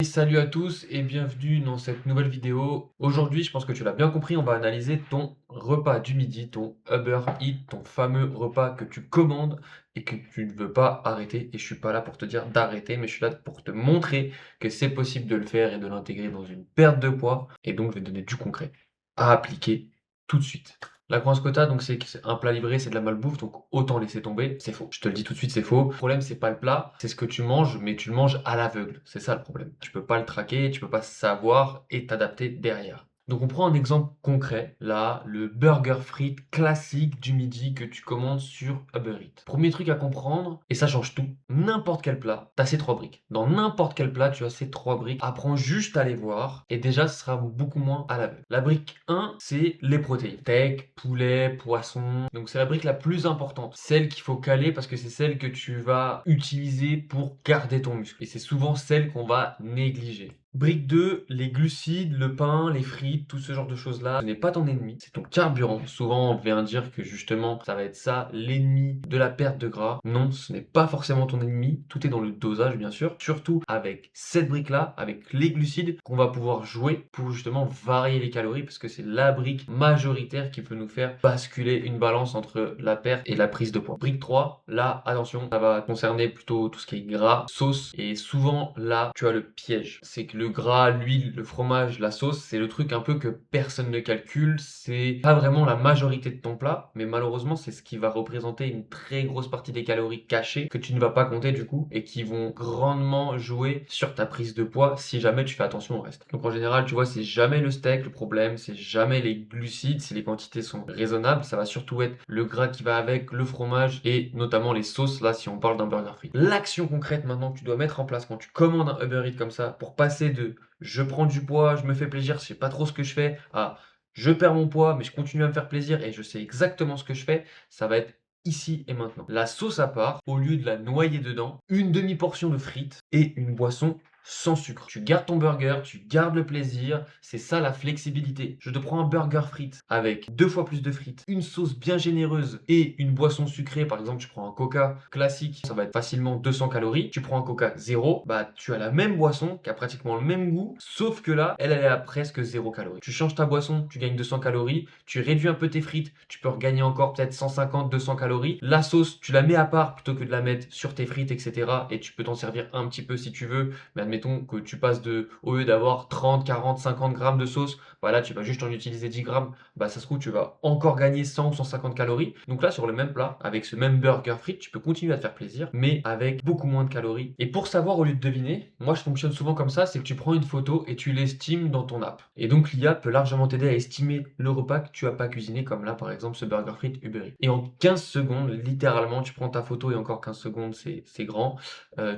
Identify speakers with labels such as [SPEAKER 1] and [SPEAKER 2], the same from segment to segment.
[SPEAKER 1] Et salut à tous et bienvenue dans cette nouvelle vidéo. Aujourd'hui, je pense que tu l'as bien compris, on va analyser ton repas du midi, ton Uber Eats, ton fameux repas que tu commandes et que tu ne veux pas arrêter. Et je suis pas là pour te dire d'arrêter, mais je suis là pour te montrer que c'est possible de le faire et de l'intégrer dans une perte de poids. Et donc, je vais te donner du concret à appliquer tout de suite. La croyance que tu donc c'est que c'est un plat livré, c'est de la malbouffe, donc autant laisser tomber. C'est faux. Je te le dis tout de suite, c'est faux. Le problème, c'est pas le plat, c'est ce que tu manges, mais tu le manges à l'aveugle. C'est ça le problème. Tu peux pas le traquer, tu peux pas savoir et t'adapter derrière. Donc on prend un exemple concret, là, le burger frites classique du midi que tu commandes sur Uber Eats. Premier truc à comprendre, et ça change tout, n'importe quel plat, tu as ces trois briques. Dans n'importe quel plat, tu as ces trois briques. Apprends juste à les voir, et déjà, ce sera beaucoup moins à l'aveugle. La brique 1, c'est les protéines. Steak, poulet, poisson. Donc c'est la brique la plus importante. Celle qu'il faut caler parce que c'est celle que tu vas utiliser pour garder ton muscle. Et c'est souvent celle qu'on va négliger. Brique 2, les glucides, le pain, les frites, tout ce genre de choses-là, ce n'est pas ton ennemi, c'est ton carburant. Souvent, on vient dire que justement, ça va être ça, l'ennemi de la perte de gras. Non, ce n'est pas forcément ton ennemi, tout est dans le dosage, bien sûr. Surtout avec cette brique-là, avec les glucides, qu'on va pouvoir jouer pour justement varier les calories, parce que c'est la brique majoritaire qui peut nous faire basculer une balance entre la perte et la prise de poids. Brique 3, là, attention, ça va concerner plutôt tout ce qui est gras, sauce, et souvent, là, tu as le piège. C'est que le gras, l'huile, le fromage, la sauce, c'est le truc un peu que personne ne calcule. C'est pas vraiment la majorité de ton plat, mais malheureusement, c'est ce qui va représenter une très grosse partie des calories cachées que tu ne vas pas compter du coup et qui vont grandement jouer sur ta prise de poids si jamais tu fais attention au reste. Donc en général, tu vois, c'est jamais le steak le problème, c'est jamais les glucides, si les quantités sont raisonnables, ça va surtout être le gras qui va avec, le fromage et notamment les sauces, là, si on parle d'un burger free. L'action concrète maintenant que tu dois mettre en place quand tu commandes un Uber Eats comme ça pour passer de je prends du poids, je me fais plaisir, je sais pas trop ce que je fais, à je perds mon poids, mais je continue à me faire plaisir et je sais exactement ce que je fais, ça va être ici et maintenant. La sauce à part, au lieu de la noyer dedans, une demi-portion de frites et une boisson sans sucre. Tu gardes ton burger, tu gardes le plaisir, c'est ça la flexibilité. Je te prends un burger frites avec 2 fois plus de frites, une sauce bien généreuse et une boisson sucrée, par exemple tu prends un coca classique, ça va être facilement 200 calories. Tu prends un coca zéro, bah tu as la même boisson qui a pratiquement le même goût, sauf que là, elle est à presque 0 calories. Tu changes ta boisson, tu gagnes 200 calories, tu réduis un peu tes frites, tu peux regagner encore peut-être 150, 200 calories. La sauce, tu la mets à part plutôt que de la mettre sur tes frites, etc. Et tu peux t'en servir un petit peu si tu veux, mais admettons que tu passes de, au lieu d'avoir 30, 40, 50 grammes de sauce, bah là tu vas juste en utiliser 10 grammes, bah ça se trouve tu vas encore gagner 100 ou 150 calories. Donc là sur le même plat, avec ce même burger frites, tu peux continuer à te faire plaisir, mais avec beaucoup moins de calories. Et pour savoir au lieu de deviner, moi je fonctionne souvent comme ça, c'est que tu prends une photo et tu l'estimes dans ton app. Et donc l'IA peut largement t'aider à estimer le repas que tu as pas cuisiné, comme là par exemple ce burger frites Uber Eats. Et en 15 secondes, littéralement, tu prends ta photo et encore 15 secondes, c'est grand.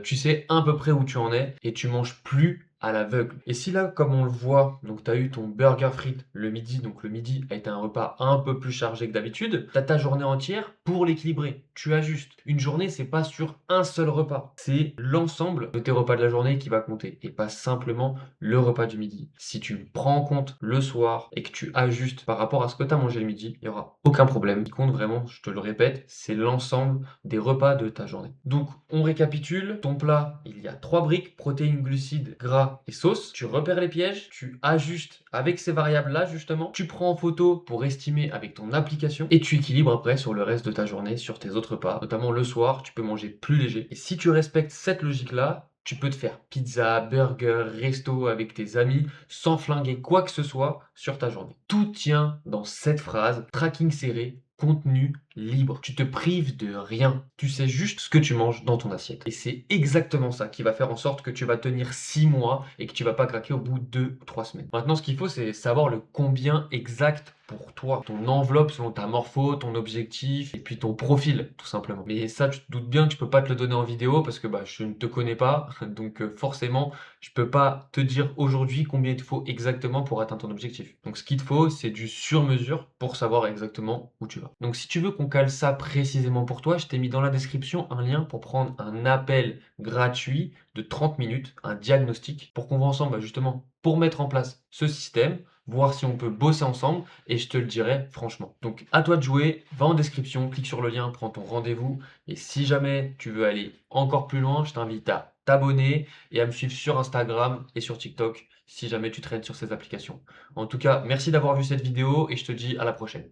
[SPEAKER 1] Tu sais à peu près où tu en es et tu manges plus à l'aveugle. Et si là, comme on le voit, donc tu as eu ton burger frites le midi, donc le midi a été un repas un peu plus chargé que d'habitude, tu as ta journée entière pour l'équilibrer. Tu ajustes. Une journée, c'est pas sur un seul repas. C'est l'ensemble de tes repas de la journée qui va compter et pas simplement le repas du midi. Si tu le prends en compte le soir et que tu ajustes par rapport à ce que tu as mangé le midi, il n'y aura aucun problème. Ce qui compte vraiment, je te le répète, c'est l'ensemble des repas de ta journée. Donc, on récapitule. Ton plat, il y a trois briques, protéines, glucides, gras et sauce. Tu repères les pièges, tu ajustes avec ces variables-là, justement. Tu prends en photo pour estimer avec ton application et tu équilibres après sur le reste de ta journée, sur tes autres repas. Notamment le soir, tu peux manger plus léger. Et si tu respectes cette logique-là, tu peux te faire pizza, burger, resto avec tes amis sans flinguer quoi que ce soit sur ta journée. Tout tient dans cette phrase, tracking serré, contenu libre. Tu te prives de rien. Tu sais juste ce que tu manges dans ton assiette. Et c'est exactement ça qui va faire en sorte que tu vas tenir 6 mois et que tu vas pas craquer au bout de 2 ou 3 semaines. Maintenant, ce qu'il faut, c'est savoir le combien exact pour toi. Ton enveloppe selon ta morpho, ton objectif et puis ton profil, tout simplement. Mais ça, tu te doutes bien que je peux pas te le donner en vidéo parce que bah, je ne te connais pas. Donc forcément, je peux pas te dire aujourd'hui combien il te faut exactement pour atteindre ton objectif. Donc ce qu'il te faut, c'est du sur-mesure pour savoir exactement où tu vas. Donc si tu veux qu'on cale ça précisément pour toi, je t'ai mis dans la description un lien pour prendre un appel gratuit de 30 minutes, un diagnostic, pour qu'on voit ensemble bah, justement pour mettre en place ce système, voir si on peut bosser ensemble et je te le dirai franchement. Donc à toi de jouer, va en description, clique sur le lien, prends ton rendez-vous et si jamais tu veux aller encore plus loin, je t'invite à t'abonner et à me suivre sur Instagram et sur TikTok si jamais tu traînes sur ces applications. En tout cas, merci d'avoir vu cette vidéo et je te dis à la prochaine.